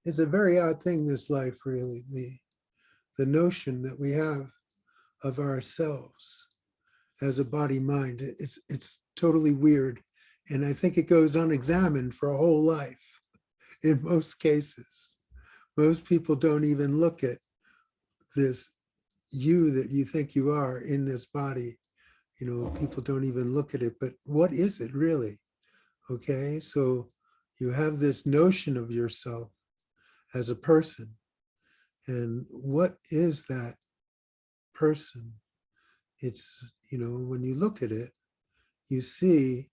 It's a very odd thing, this life, really, the notion that we have of ourselves as a body mind. It's totally weird. And I think it goes unexamined for a whole life in most cases. Most people don't even look at this you that you think you are in this body. You know, people don't even look at it, but what is it really? Okay, so you have this notion of yourself as a person. And what is that person? It's, you know, when you look at it, you see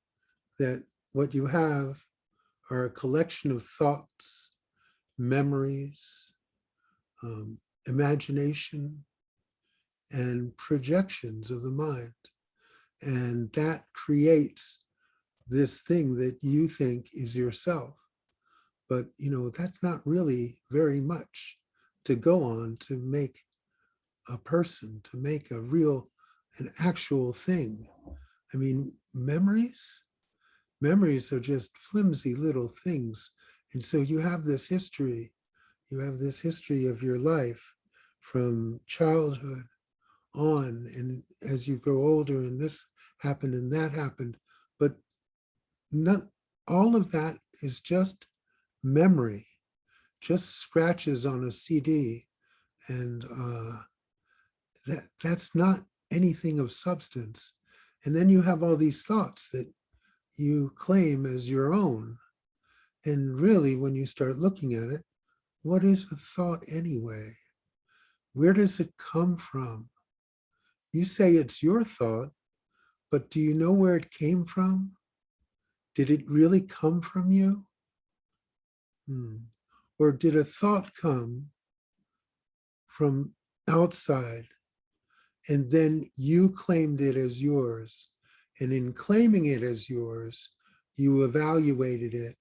that what you have are a collection of thoughts, memories, imagination, and projections of the mind. And that creates this thing that you think is yourself. But, you know, that's not really very much to go on to make a person, to make a real, an actual thing. I mean, memories are just flimsy little things. And so you have this history, of your life from childhood on, and as you grow older, and this happened and that happened, but not all of that is just memory, just scratches on a CD, and that's not anything of substance. And then you have all these thoughts that you claim as your own. And really, when you start looking at it, what is a thought anyway? Where does it come from? You say it's your thought, but do you know where it came from? Did it really come from you? Or did a thought come from outside and then you claimed it as yours? And in claiming it as yours, you evaluated it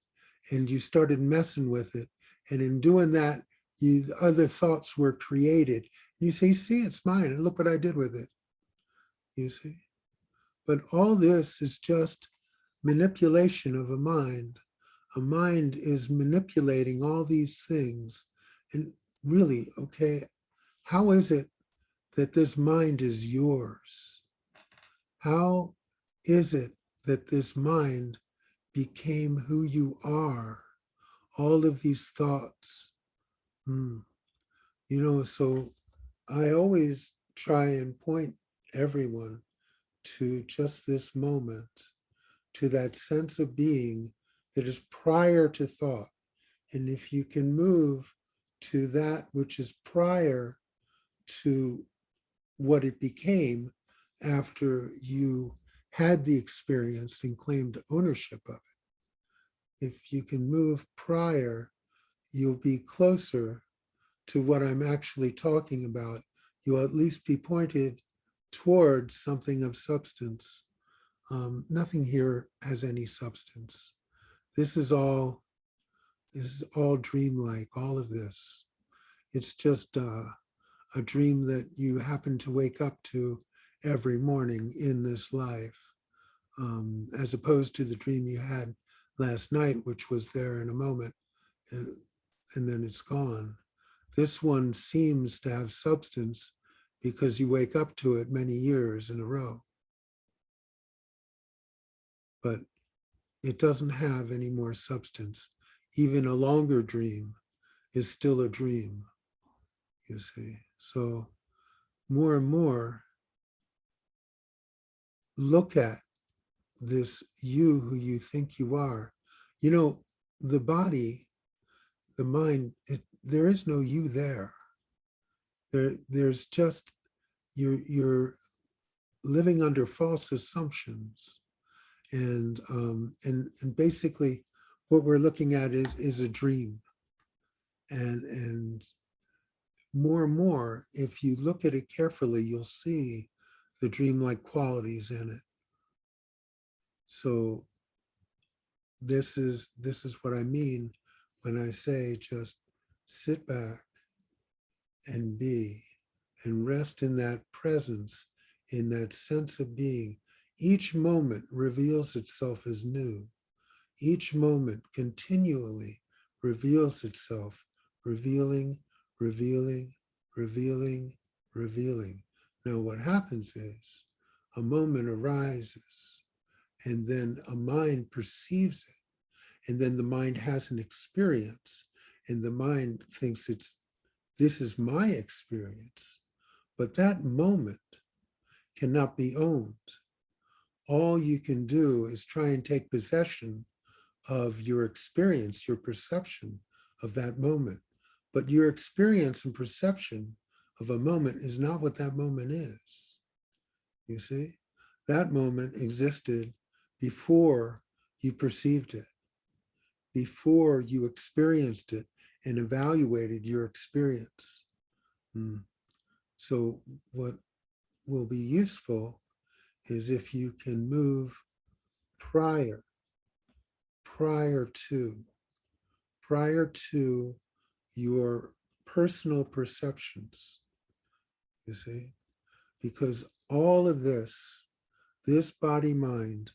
and you started messing with it. And in doing that, other thoughts were created. You say, see, it's mine, and look what I did with it. You see? But all this is just manipulation of a mind. A mind is manipulating all these things. And really, okay, how is it that this mind is yours? How is it that this mind became who you are? All of these thoughts. You know, so I always try and point everyone to just this moment, to that sense of being that is prior to thought. And if you can move to that which is prior to what it became after you had the experience and claimed ownership of it, if you can move prior, you'll be closer to what I'm actually talking about. You'll at least be pointed towards something of substance. Nothing here has any substance. This is all dreamlike, all of this. It's just a dream that you happen to wake up to every morning in this life, as opposed to the dream you had last night, which was there in a moment, and then it's gone. This one seems to have substance because you wake up to it many years in a row. But it doesn't have any more substance. Even a longer dream is still a dream, you see. So more and more, look at this you who you think you are. You know, the body, the mind, there is no you there. There's just, you're living under false assumptions. And basically what we're looking at is a dream. And more and more, if you look at it carefully, you'll see the dreamlike qualities in it. So this is what I mean when I say just sit back and be and rest in that presence, in that sense of being. Each moment reveals itself as new. Each moment continually reveals itself revealing, revealing, revealing, revealing. Now what happens is a moment arises and then a mind perceives it, and then the mind has an experience, and the mind thinks this is my experience. But that moment cannot be owned. All you can do is try and take possession of your experience, your perception of that moment. But your experience and perception of a moment is not what that moment is. You see? That moment existed before you perceived it, before you experienced it and evaluated your experience. So what will be useful is if you can move prior to your personal perceptions, you see, because all of this body mind,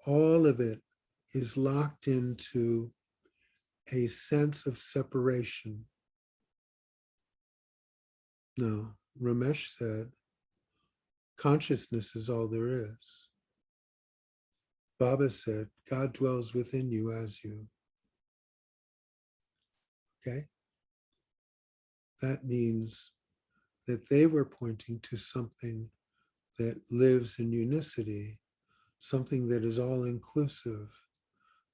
all of it is locked into a sense of separation. No, Ramesh said, consciousness is all there is. Baba said, God dwells within you as you. Okay? That means that they were pointing to something that lives in unicity, something that is all inclusive,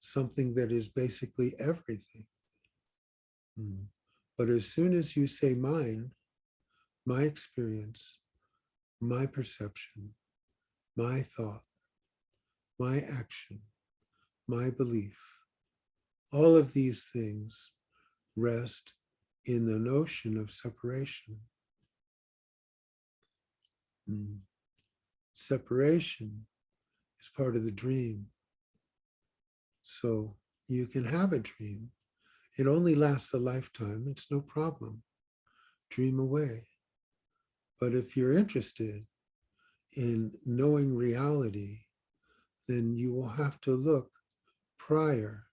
something that is basically everything. But as soon as you say mine, my experience, my perception, my thought, my action, my belief, all of these things rest in the notion of separation. Separation is part of the dream. So you can have a dream. It only lasts a lifetime. It's no problem. Dream away. But if you're interested in knowing reality, then you will have to look prior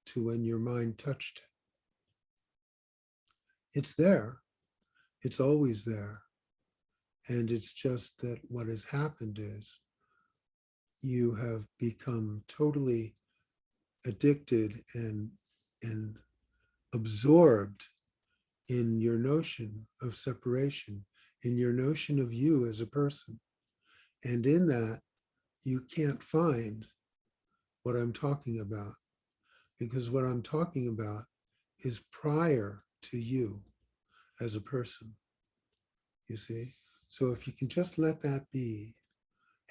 to when your mind touched it. It's there. It's always there. And it's just that what has happened is you have become totally addicted and absorbed in your notion of separation, in your notion of you as a person. And in that, you can't find what I'm talking about, because what I'm talking about is prior to you as a person, you see? So if you can just let that be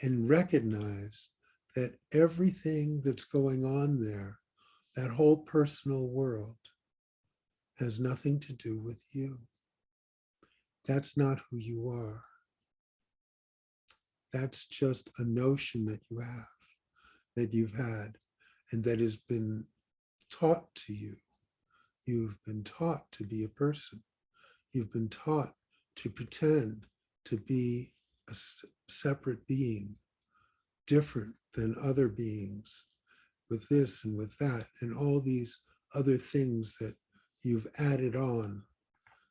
and recognize that everything that's going on there, that whole personal world, has nothing to do with you. That's not who you are. That's just a notion that you have, that you've had, and that has been taught to you. You've been taught to be a person. You've been taught to pretend to be a separate being, different than other beings, with this and with that, and all these other things that you've added on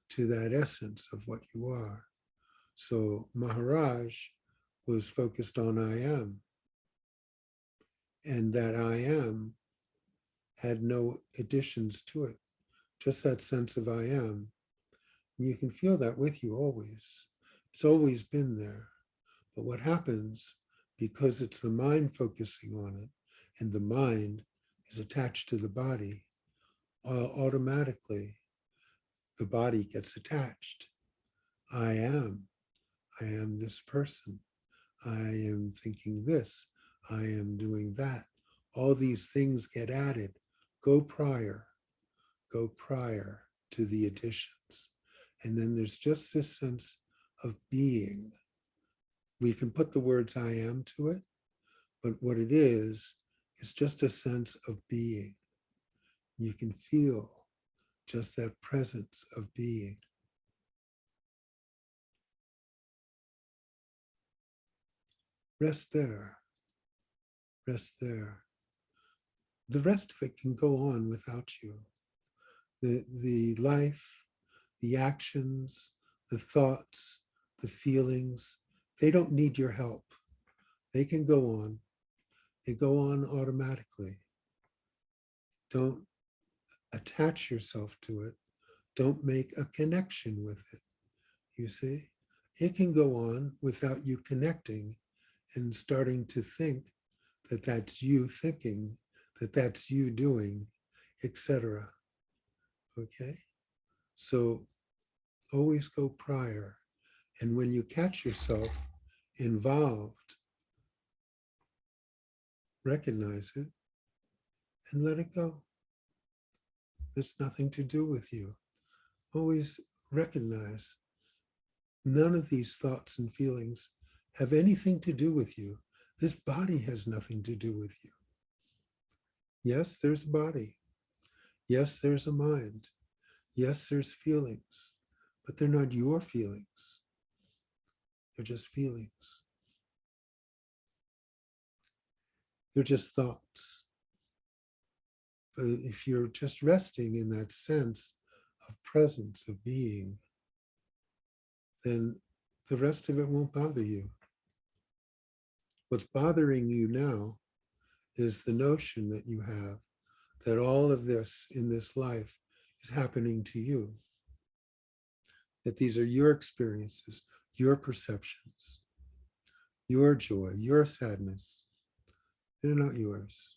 to that essence of what you are. So Maharaj was focused on I am, and that I am had no additions to it, just that sense of I am. And you can feel that with you always. It's always been there. But what happens, because it's the mind focusing on it, and the mind is attached to the body, automatically the body gets attached. I am this person. I am thinking this. I am doing that. All these things get added. Go prior to the additions. And then there's just this sense of being. We can put the words I am to it, but what it is just a sense of being. You can feel just that presence of being. Rest there. Rest there. The rest of it can go on without you. The life, the actions, the thoughts, the feelings, they don't need your help. They can go on. They go on automatically. Don't attach yourself to it. Don't make a connection with it. You see, it can go on without you connecting and starting to think that that's you thinking, that that's you doing, etc. Okay? So always go prior. And when you catch yourself involved, recognize it and let it go. It's nothing to do with you. Always recognize none of these thoughts and feelings have anything to do with you. This body has nothing to do with you. Yes, there's a body. Yes, there's a mind. Yes, there's feelings, but they're not your feelings. They're just feelings. They're just thoughts. But if you're just resting in that sense of presence, of being, then the rest of it won't bother you. What's bothering you now is the notion that you have that all of this in this life is happening to you. That these are your experiences, your perceptions, your joy, your sadness. They're not yours.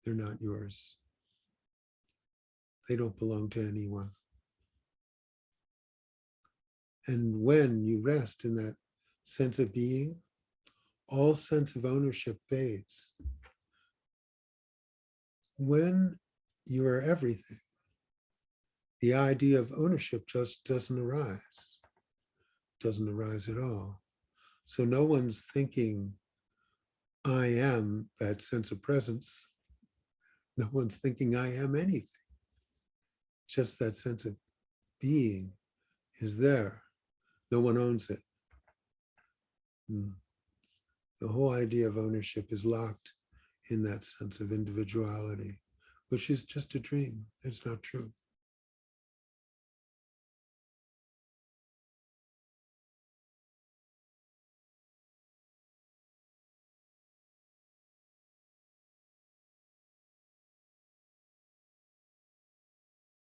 They're not yours. They don't belong to anyone. And when you rest in that sense of being, all sense of ownership fades. When you are everything, the idea of ownership just doesn't arise. Doesn't arise at all. So no one's thinking, I am that sense of presence. No one's thinking I am anything. Just that sense of being is there. No one owns it. The whole idea of ownership is locked in that sense of individuality, which is just a dream. It's not true.